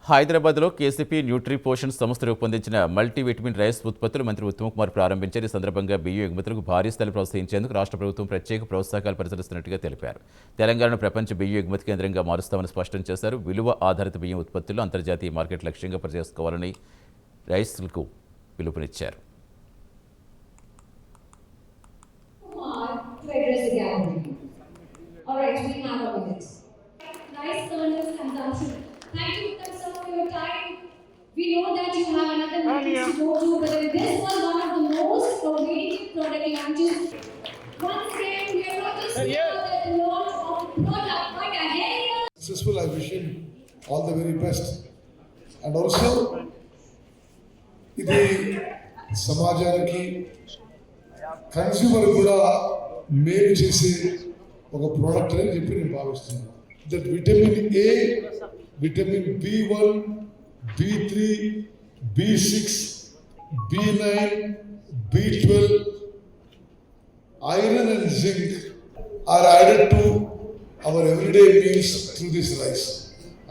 హైదరాబాద్లో కేసీపీ న్యూట్రిపోషన్ సంస్థ రూపొందించిన మల్టీవిటమిన్ రైస్ ఉత్పత్తులు మంత్రి ఉత్తమ్ కుమార్ ప్రారంభించారు. ఈ సందర్భంగా బియ్యం ఎగుమతులకు భారీ స్థాయిలో ప్రోత్సహించేందుకు రాష్ట్ర ప్రభుత్వం ప్రత్యేక ప్రోత్సాహకాలు పరిశీలిస్తున్నట్టుగా తెలిపారు. తెలంగాణను ప్రపంచ బియ్యం ఎగుమతి కేంద్రంగా మారుస్తామని స్పష్టం చేశారు. విలువ ఆధారిత బియ్యం ఉత్పత్తుల్లో అంతర్జాతీయ మార్కెట్ లక్ష్యంగా పనిచేసుకోవాలని రైతులకు పిలుపునిచ్చారు. Thank you sir for your time. We know that you have another meeting to go to, but this was one of the most innovative product launches. Once again, we are not just here at the launch of the product, but ahead. Successful, I wish him all the very best. And also, ఇది సమాజానికి consumer కూడా మేలు చేసే ఒక product అని చెప్పి నేను భావిస్తున్నాను. That vitamin A, vitamin B1, B3, B6, B9, B12, iron and zinc are added to our everyday meals through this rice.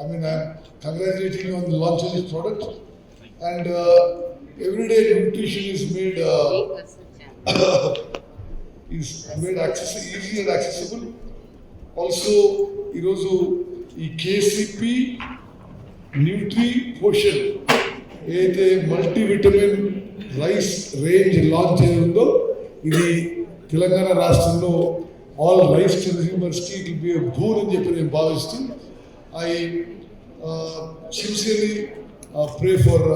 I mean, I'm congratulating you on the launch of this product. And everyday nutrition is made easy and accessible. Also, ఈరోజు ఈ KCP న్యూట్రిపోషన్ ఏదైతే multivitamin rice range launch అయ్యిందో ఇది తెలంగాణ రాష్ట్రంలో all rice కన్స్యూమర్స్కి it will be a boon అని చెప్పి నేను భావిస్తూ ఐ సిన్సియర్లీ ప్రే ఫర్